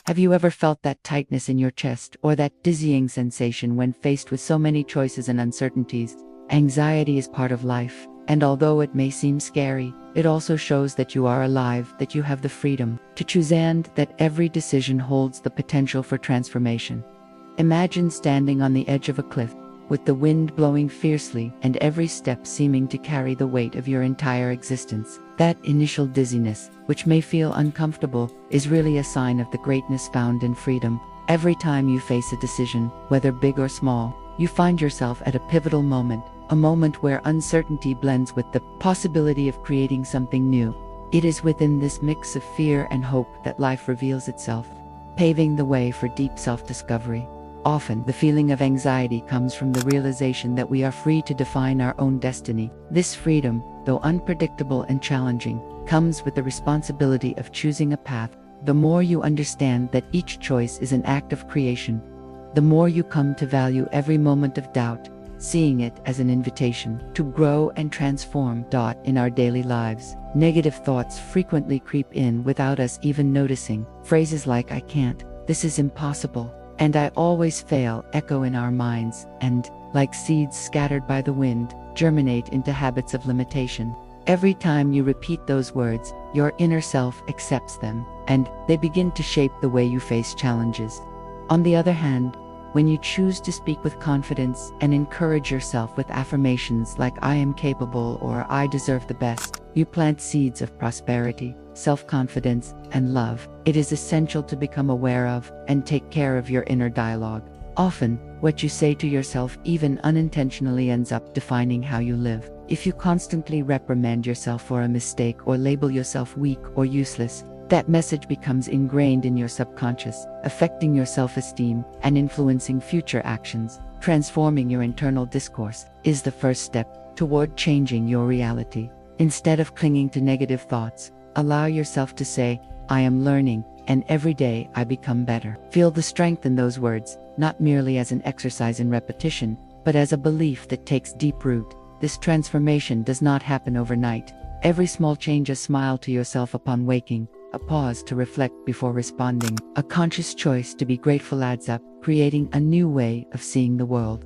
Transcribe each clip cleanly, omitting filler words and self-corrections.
Have you ever felt that tightness in your chest or that dizzying sensation when faced with so many choices and uncertainties? Anxiety is part of life, and although it may seem scary, it also shows that you are alive, that you have the freedom to choose, and that every decision holds the potential for transformation. Imagine standing on the edge of a cliff, with the wind blowing fiercely and every step seeming to carry the weight of your entire existence. That initial dizziness, which may feel uncomfortable, is really a sign of the greatness found in freedom. Every time you face a decision, whether big or small, you find yourself at a pivotal moment, a moment where uncertainty blends with the possibility of creating something new. It is within this mix of fear and hope that life reveals itself, paving the way for deep self-discovery. Often, the feeling of anxiety comes from the realization that we are free to define our own destiny. This freedom, though unpredictable and challenging, comes with the responsibility of choosing a path. The more you understand that each choice is an act of creation, the more you come to value every moment of doubt, seeing it as an invitation to grow and transform. In our daily lives, negative thoughts frequently creep in without us even noticing. Phrases like "I can't," "this is impossible," and "I always fail" echo in our minds and, like seeds scattered by the wind, germinate into habits of limitation. Every time you repeat those words, your inner self accepts them, and they begin to shape the way you face challenges. On the other hand, when you choose to speak with confidence and encourage yourself with affirmations like "I am capable" or "I deserve the best," you plant seeds of prosperity, self-confidence, and love. It is essential to become aware of and take care of your inner dialogue. Often, what you say to yourself, even unintentionally, ends up defining how you live. If you constantly reprimand yourself for a mistake or label yourself weak or useless, that message becomes ingrained in your subconscious, affecting your self-esteem and influencing future actions. Transforming your internal discourse is the first step toward changing your reality. Instead of clinging to negative thoughts, allow yourself to say, "I am learning, and every day I become better." Feel the strength in those words, not merely as an exercise in repetition, but as a belief that takes deep root. This transformation does not happen overnight. Every small change, a smile to yourself upon waking, a pause to reflect before responding, a conscious choice to be grateful adds up, creating a new way of seeing the world.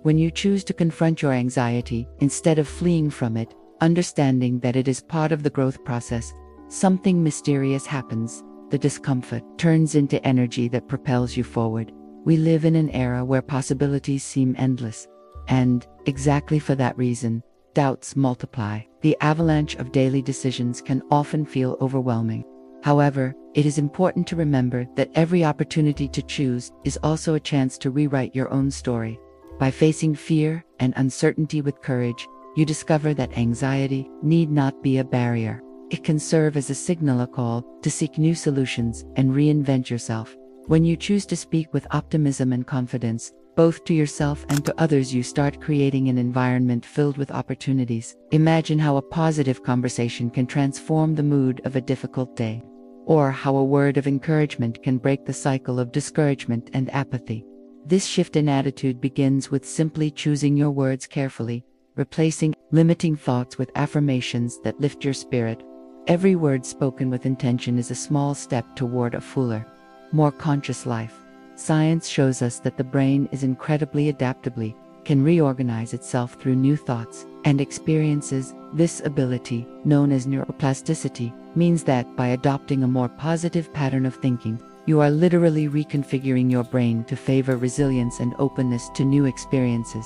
When you choose to confront your anxiety, instead of fleeing from it, understanding that it is part of the growth process, something mysterious happens. The discomfort turns into energy that propels you forward. We live in an era where possibilities seem endless, and, exactly for that reason, doubts multiply. The avalanche of daily decisions can often feel overwhelming. However, it is important to remember that every opportunity to choose is also a chance to rewrite your own story. By facing fear and uncertainty with courage, you discover that anxiety need not be a barrier. It can serve as a signal, a call to seek new solutions and reinvent yourself. When you choose to speak with optimism and confidence, both to yourself and to others, you start creating an environment filled with opportunities. Imagine how a positive conversation can transform the mood of a difficult day, or how a word of encouragement can break the cycle of discouragement and apathy. This shift in attitude begins with simply choosing your words carefully, replacing limiting thoughts with affirmations that lift your spirit. Every word spoken with intention is a small step toward a fuller, more conscious life. Science shows us that the brain is incredibly adaptable, can reorganize itself through new thoughts and experiences. This ability, known as neuroplasticity, means that by adopting a more positive pattern of thinking, you are literally reconfiguring your brain to favor resilience and openness to new experiences.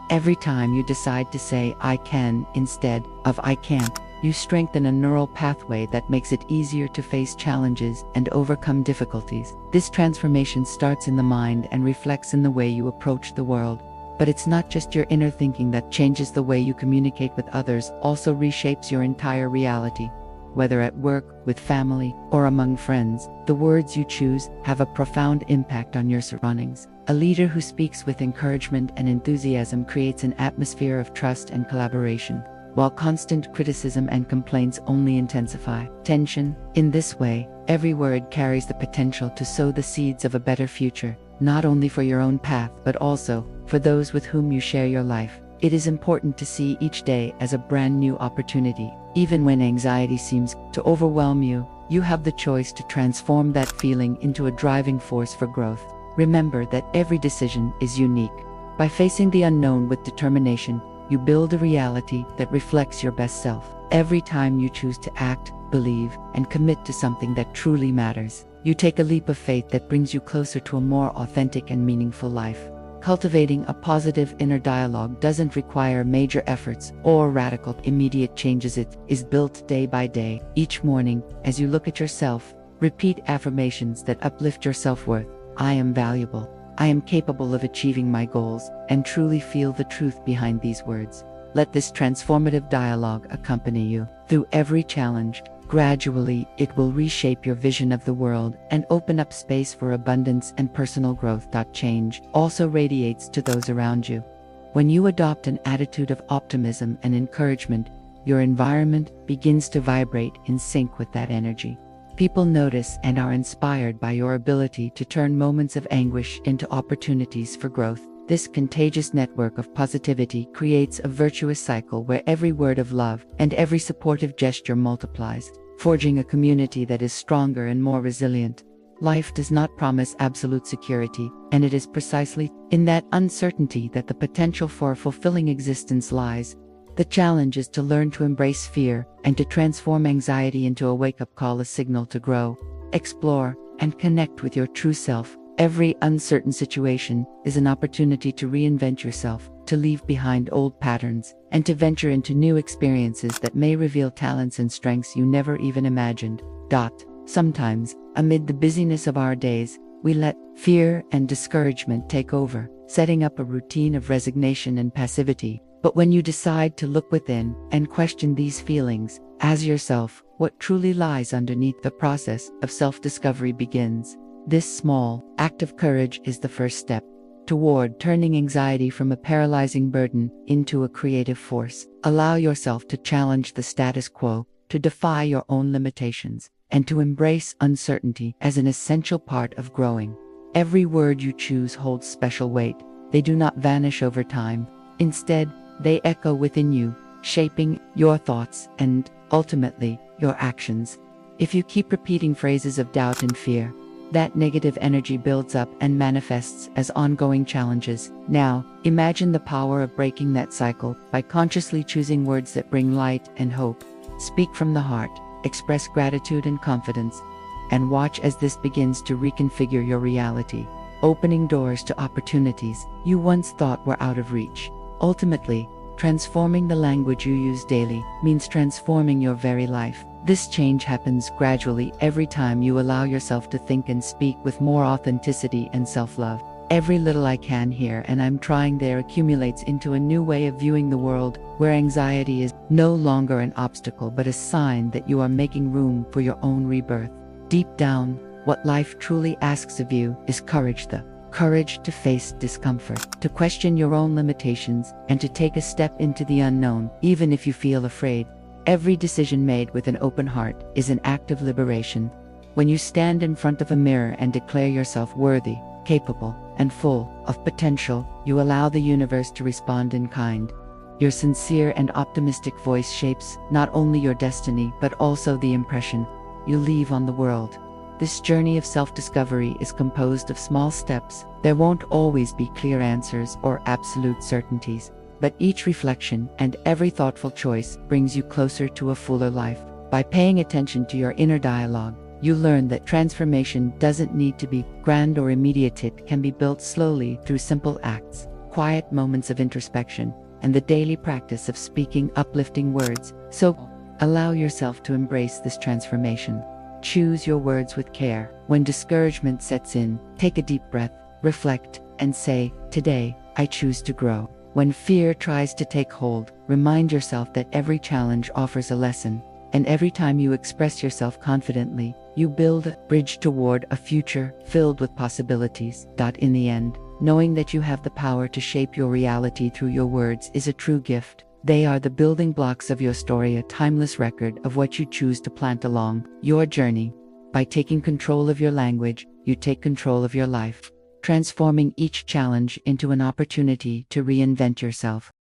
Every time you decide to say "I can" instead of "I can't," you strengthen a neural pathway that makes it easier to face challenges and overcome difficulties. This transformation starts in the mind and reflects in the way you approach the world. But it's not just your inner thinking that changes. The way you communicate with others also reshapes your entire reality. Whether at work, with family, or among friends, the words you choose have a profound impact on your surroundings. A leader who speaks with encouragement and enthusiasm creates an atmosphere of trust and collaboration, while constant criticism and complaints only intensify tension. In this way, every word carries the potential to sow the seeds of a better future, not only for your own path but also for those with whom you share your life. It is important to see each day as a brand new opportunity. Even when anxiety seems to overwhelm you, You have the choice to transform that feeling into a driving force for growth. Remember that every decision is unique. By facing the unknown with determination, you build a reality that reflects your best self. Every time you choose to act, believe, and commit to something that truly matters, you take a leap of faith that brings you closer to a more authentic and meaningful life. Cultivating a positive inner dialogue doesn't require major efforts or radical, immediate changes. It is built day by day. Each morning, as you look at yourself, repeat affirmations that uplift your self-worth. I am valuable. I am capable of achieving my goals, and truly feel the truth behind these words. Let this transformative dialogue accompany you through every challenge. Gradually, it will reshape your vision of the world and open up space for abundance and personal growth. Change also radiates to those around you. When you adopt an attitude of optimism and encouragement, your environment begins to vibrate in sync with that energy. People notice and are inspired by your ability to turn moments of anguish into opportunities for growth. This contagious network of positivity creates a virtuous cycle where every word of love and every supportive gesture multiplies, forging a community that is stronger and more resilient. Life does not promise absolute security, and it is precisely in that uncertainty that the potential for a fulfilling existence lies. The challenge is to learn to embrace fear and to transform anxiety into a wake-up call, a signal to grow, explore, and connect with your true self. Every uncertain situation is an opportunity to reinvent yourself, to leave behind old patterns, and to venture into new experiences that may reveal talents and strengths you never even imagined. Sometimes, amid the busyness of our days, we let fear and discouragement take over, setting up a routine of resignation and passivity. But when you decide to look within and question these feelings, ask yourself what truly lies underneath, the process of self-discovery begins. This small act of courage is the first step toward turning anxiety from a paralyzing burden into a creative force. Allow yourself to challenge the status quo, to defy your own limitations, and to embrace uncertainty as an essential part of growing. Every word you choose holds special weight. They do not vanish over time. Instead, they echo within you, shaping your thoughts and, ultimately, your actions. If you keep repeating phrases of doubt and fear, that negative energy builds up and manifests as ongoing challenges. Now, imagine the power of breaking that cycle by consciously choosing words that bring light and hope. Speak from the heart, express gratitude and confidence, and watch as this begins to reconfigure your reality, opening doors to opportunities you once thought were out of reach. Ultimately, transforming the language you use daily means transforming your very life. This change happens gradually every time you allow yourself to think and speak with more authenticity and self-love. Every little I can here and I'm trying there accumulates into a new way of viewing the world, where anxiety is no longer an obstacle but a sign that you are making room for your own rebirth. Deep down, what life truly asks of you is courage, the courage to face discomfort, to question your own limitations, and to take a step into the unknown, even if you feel afraid. Every decision made with an open heart is an act of liberation. When you stand in front of a mirror and declare yourself worthy, capable, and full of potential, you allow the universe to respond in kind. Your sincere and optimistic voice shapes not only your destiny but also the impression you leave on the world. This journey of self-discovery is composed of small steps. There won't always be clear answers or absolute certainties, but each reflection and every thoughtful choice brings you closer to a fuller life. By paying attention to your inner dialogue, you learn that transformation doesn't need to be grand or immediate. It can be built slowly through simple acts, quiet moments of introspection, and the daily practice of speaking uplifting words. So, allow yourself to embrace this transformation. Choose your words with care. When discouragement sets in, take a deep breath, reflect, and say, "Today, I choose to grow." When fear tries to take hold, remind yourself that every challenge offers a lesson, and every time you express yourself confidently, you build a bridge toward a future filled with possibilities. In the end, knowing that you have the power to shape your reality through your words is a true gift. They are the building blocks of your story, a timeless record of what you choose to plant along your journey. By taking control of your language, you take control of your life, transforming each challenge into an opportunity to reinvent yourself.